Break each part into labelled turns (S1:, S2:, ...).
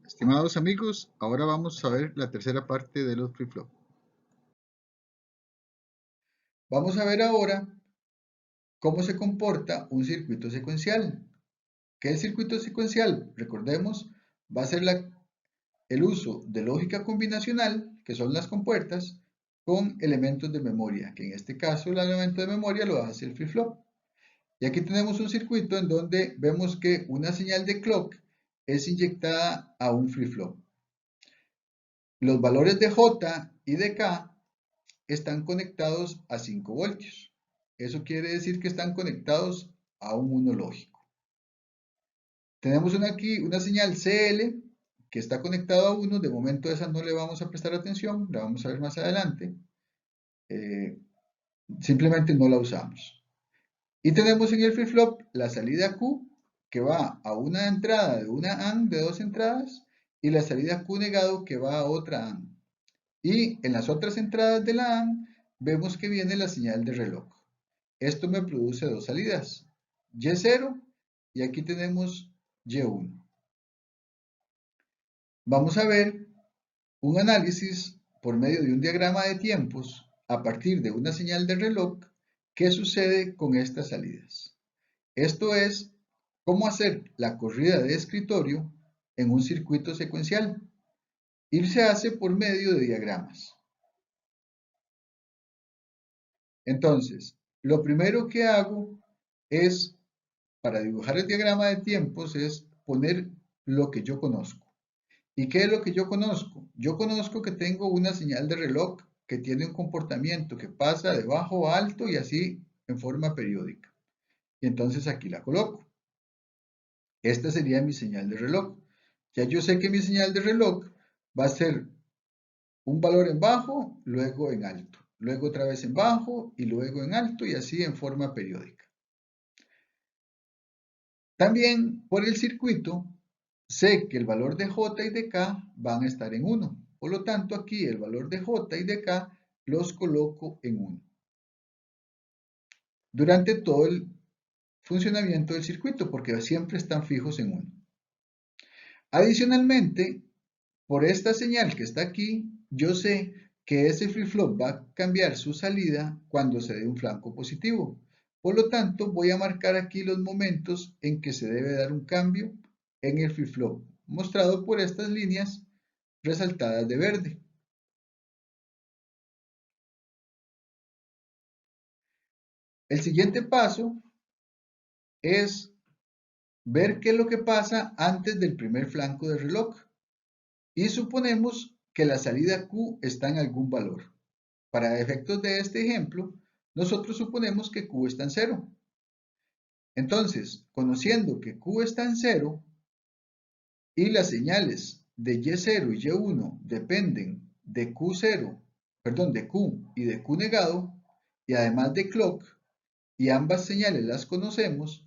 S1: Estimados amigos, ahora vamos a ver la tercera parte de los flip-flop. Vamos a ver ahora cómo se comporta un circuito secuencial. ¿Qué es el circuito secuencial? Recordemos, va a ser el uso de lógica combinacional, que son las compuertas, con elementos de memoria, que en este caso el elemento de memoria lo hace el flip-flop. Y aquí tenemos un circuito en donde vemos que una señal de clock es inyectada a un flip-flop. Los valores de J y de K están conectados a 5 voltios. Eso quiere decir que están conectados a un 1 lógico. Tenemos aquí una señal CL que está conectada a 1. De momento a esa no le vamos a prestar atención, la vamos a ver más adelante. Simplemente no la usamos. Y tenemos en el flip-flop la salida Q que va a una entrada de una AND de 2 entradas y la salida Q negado que va a otra AND. Y en las otras entradas de la AND vemos que viene la señal de reloj. Esto me produce dos salidas, Y0 y aquí tenemos Y1. Vamos a ver un análisis por medio de un diagrama de tiempos a partir de una señal de reloj. ¿Qué sucede con estas salidas? Esto es cómo hacer la corrida de escritorio en un circuito secuencial y se hace por medio de diagramas. Entonces, lo primero que hago es, para dibujar el diagrama de tiempos, es poner lo que yo conozco. ¿Y qué es lo que yo conozco? Yo conozco que tengo una señal de reloj que tiene un comportamiento que pasa de bajo a alto y así en forma periódica. Y entonces aquí la coloco. Esta sería mi señal de reloj. Ya yo sé que mi señal de reloj va a ser un valor en bajo, luego en alto, luego otra vez en bajo y luego en alto y así en forma periódica. También por el circuito sé que el valor de J y de K van a estar en 1. Por lo tanto, aquí el valor de J y de K los coloco en 1. Durante todo el funcionamiento del circuito, porque siempre están fijos en 1. Adicionalmente, por esta señal que está aquí, yo sé que ese flip-flop va a cambiar su salida cuando se dé un flanco positivo. Por lo tanto, voy a marcar aquí los momentos en que se debe dar un cambio en el flip-flop, mostrado por estas líneas resaltadas de verde. El siguiente paso es ver qué es lo que pasa antes del primer flanco del reloj. Y suponemos que la salida Q está en algún valor. Para efectos de este ejemplo, nosotros suponemos que Q está en 0. Entonces, conociendo que Q está en 0 y las señales de Y0 y Y1 dependen de Q0, perdón, de Q y de Q negado, y además de clock, y ambas señales las conocemos,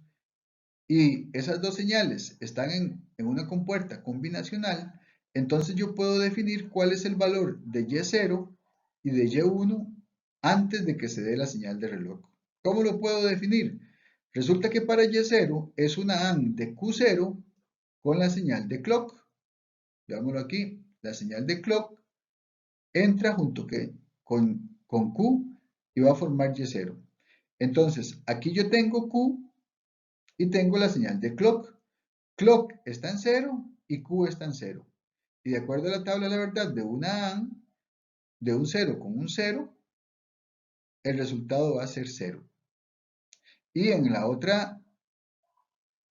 S1: y esas dos señales están en una compuerta combinacional, entonces yo puedo definir cuál es el valor de Y0 y de Y1 antes de que se dé la señal de reloj. ¿Cómo lo puedo definir? Resulta que para Y0 es una AND de Q0 con la señal de clock. Veámoslo aquí, la señal de clock entra junto con Q y va a formar Y0. Entonces, aquí yo tengo Q y tengo la señal de clock. Clock está en 0 y Q está en 0. Y de acuerdo a la tabla de la verdad de una AND, de un 0 con un 0, el resultado va a ser 0. Y en la otra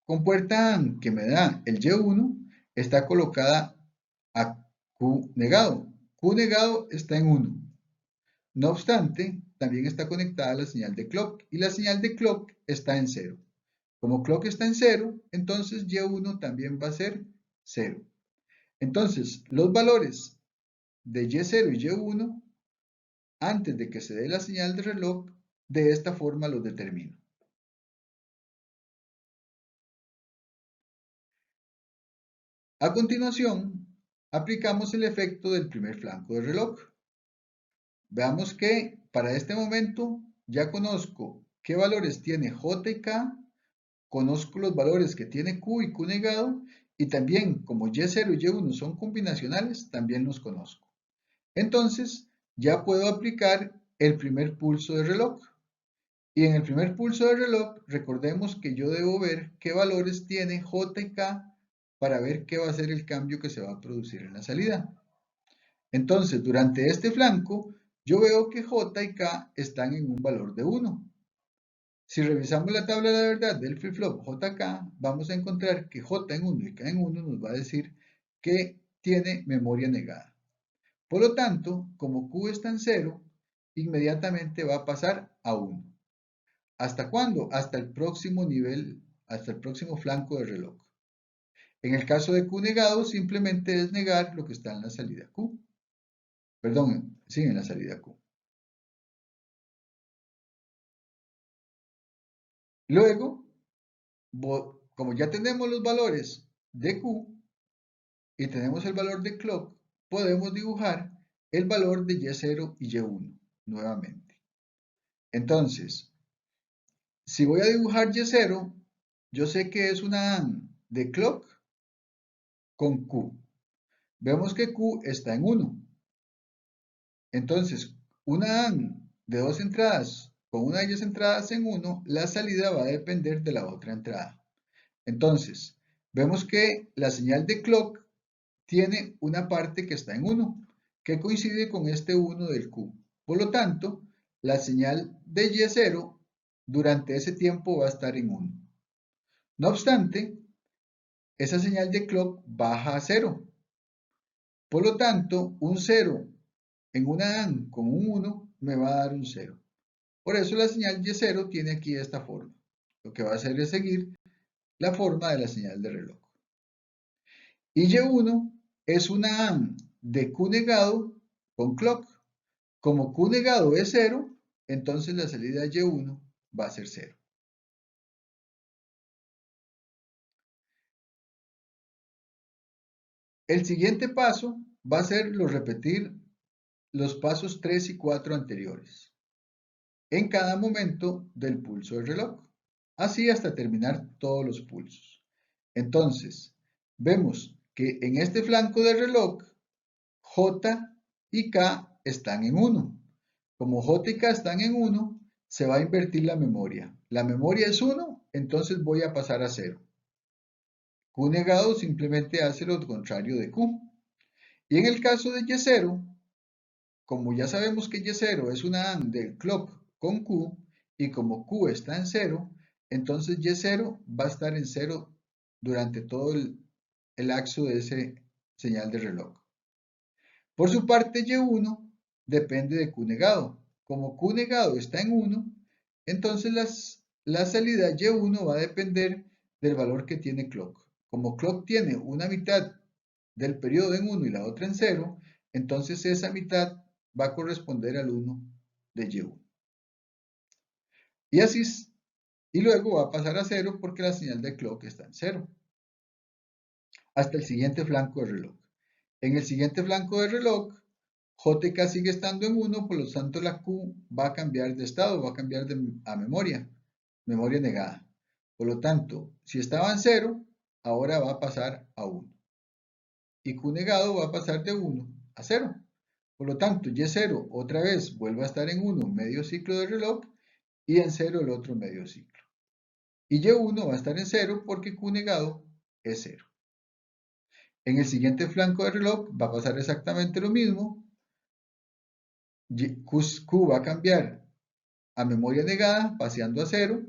S1: compuerta AND que me da el Y1, está colocada a Q negado. Q negado está en 1. No obstante, también está conectada a la señal de clock y la señal de clock está en 0. Como clock está en 0, entonces Y1 también va a ser 0. Entonces, los valores de Y0 y Y1, antes de que se dé la señal de reloj, de esta forma los determino. A continuación, aplicamos el efecto del primer flanco del reloj. Veamos que para este momento ya conozco qué valores tiene J y K, conozco los valores que tiene Q y Q negado y también como Y0 y Y1 son combinacionales, también los conozco. Entonces, ya puedo aplicar el primer pulso de reloj. Y en el primer pulso de reloj, recordemos que yo debo ver qué valores tiene J y K para ver qué va a ser el cambio que se va a producir en la salida. Entonces, durante este flanco, yo veo que J y K están en un valor de 1. Si revisamos la tabla de la verdad del flip-flop JK, vamos a encontrar que J en 1 y K en 1 nos va a decir que tiene memoria negada. Por lo tanto, como Q está en 0, inmediatamente va a pasar a 1. ¿Hasta cuándo? Hasta el próximo nivel, hasta el próximo flanco del reloj. En el caso de Q negado, simplemente es negar lo que está en la salida Q. Perdón, sí, en la salida Q. Luego, como ya tenemos los valores de Q y tenemos el valor de clock, podemos dibujar el valor de Y0 y Y1 nuevamente. Entonces, si voy a dibujar Y0, yo sé que es una AND de clock con Q. Vemos que Q está en 1. Entonces, una AND de dos entradas con una de ellas entradas en 1, la salida va a depender de la otra entrada. Entonces, vemos que la señal de clock tiene una parte que está en 1, que coincide con este 1 del Q. Por lo tanto, la señal de Y0 durante ese tiempo va a estar en 1. No obstante, esa señal de clock baja a 0. Por lo tanto, un 0 en una AND con un 1 me va a dar un 0. Por eso la señal Y0 tiene aquí esta forma. Lo que va a hacer es seguir la forma de la señal de reloj. Y Y1 es una AND de Q negado con clock. Como Q negado es 0, entonces la salida Y1 va a ser 0. El siguiente paso va a ser repetir los pasos 3 y 4 anteriores en cada momento del pulso del reloj, así hasta terminar todos los pulsos. Entonces, vemos que en este flanco del reloj, J y K están en 1. Como J y K están en 1, se va a invertir la memoria. La memoria es 1, entonces voy a pasar a 0. Q negado simplemente hace lo contrario de Q. Y en el caso de Y0, como ya sabemos que Y0 es una AND del clock con Q, y como Q está en 0, entonces Y0 va a estar en 0 durante todo el lapso de ese señal de reloj. Por su parte, Y1 depende de Q negado. Como Q negado está en 1, entonces la salida Y1 va a depender del valor que tiene clock. Como clock tiene una mitad del periodo en 1 y la otra en 0, entonces esa mitad va a corresponder al 1 de Y1. Y así, y luego va a pasar a 0 porque la señal de clock está en 0. Hasta el siguiente flanco de reloj. En el siguiente flanco de reloj, JK sigue estando en 1, por lo tanto la Q va a cambiar de estado, va a cambiar a memoria negada. Por lo tanto, si estaba en 0, ahora va a pasar a 1. Y Q negado va a pasar de 1 a 0. Por lo tanto, Y0 otra vez vuelve a estar en 1 medio ciclo de reloj y en 0 el otro medio ciclo. Y Y1 va a estar en 0 porque Q negado es 0. En el siguiente flanco de reloj va a pasar exactamente lo mismo. Q va a cambiar a memoria negada, paseando a 0.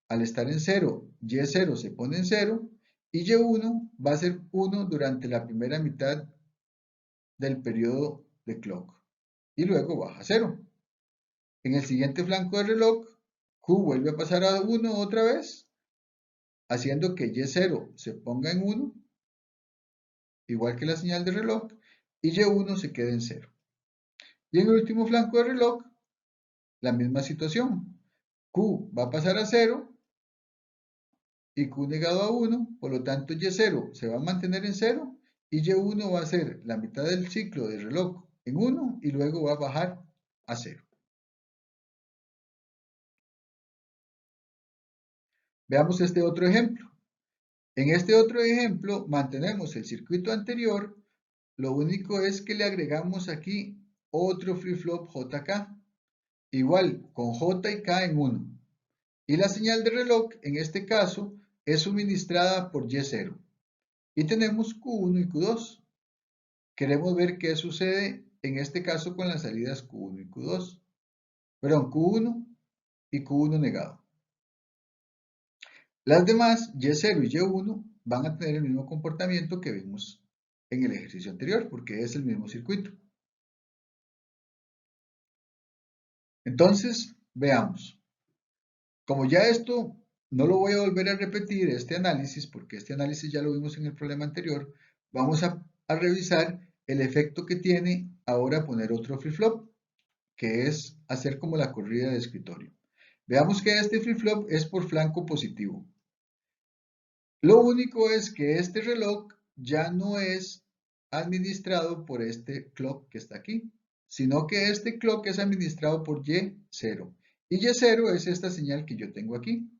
S1: Al estar en 0, Y0 se pone en 0 y Y1 va a ser 1 durante la primera mitad del periodo de clock y luego baja a 0. En el siguiente flanco del reloj, Q vuelve a pasar a 1 otra vez, haciendo que Y0 se ponga en 1, igual que la señal de reloj, y Y1 se quede en 0. Y en el último flanco del reloj, la misma situación. Q va a pasar a 0 y Q negado a 1, por lo tanto Y0 se va a mantener en 0 y Y1 va a ser la mitad del ciclo del reloj en 1 y luego va a bajar a 0. Veamos este otro ejemplo. En este otro ejemplo mantenemos el circuito anterior, lo único es que le agregamos aquí otro flip-flop JK, igual con J y K en 1. Y la señal de reloj en este caso es suministrada por Y0. Y tenemos Q1 y Q2. Queremos ver qué sucede en este caso con las salidas Q1 y Q2. Perdón, Q1 y Q1 negado. Las demás, Y0 y Y1, van a tener el mismo comportamiento que vimos en el ejercicio anterior, porque es el mismo circuito. Entonces, veamos. Como ya esto no lo voy a volver a repetir, este análisis, porque este análisis ya lo vimos en el problema anterior, vamos a revisar el efecto que tiene ahora poner otro flip-flop, que es hacer como la corrida de escritorio. Veamos que este flip-flop es por flanco positivo. Lo único es que este reloj ya no es administrado por este clock que está aquí, sino que este clock es administrado por Y0. Y Y0 es esta señal que yo tengo aquí.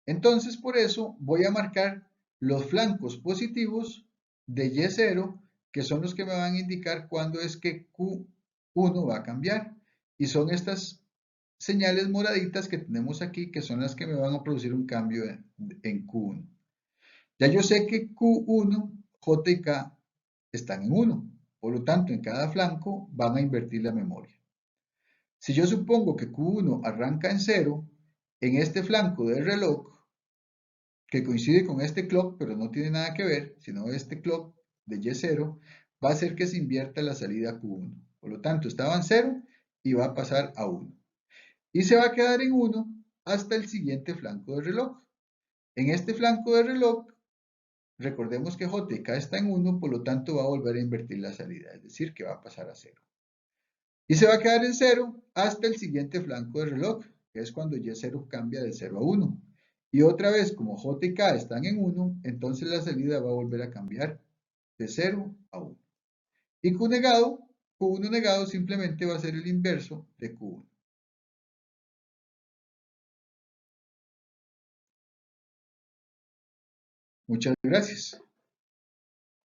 S1: Entonces, por eso voy a marcar los flancos positivos de Y0, que son los que me van a indicar cuándo es que Q1 va a cambiar. Y son estas señales moraditas que tenemos aquí, que son las que me van a producir un cambio en Q1. Ya yo sé que Q1, J y K están en 1. Por lo tanto, en cada flanco van a invertir la memoria. Si yo supongo que Q1 arranca en 0, en este flanco del reloj, que coincide con este clock, pero no tiene nada que ver, sino este clock de Y0, va a hacer que se invierta la salida Q1. Por lo tanto, estaba en 0 y va a pasar a 1. Y se va a quedar en 1 hasta el siguiente flanco del reloj. En este flanco del reloj, recordemos que J y K está en 1, por lo tanto va a volver a invertir la salida, es decir, que va a pasar a 0. Y se va a quedar en 0 hasta el siguiente flanco del reloj, que es cuando Y0 cambia de 0 a 1. Y otra vez, como J y K están en 1, entonces la salida va a volver a cambiar de 0 a 1. Y Q1 negado simplemente va a ser el inverso de Q1. Muchas gracias.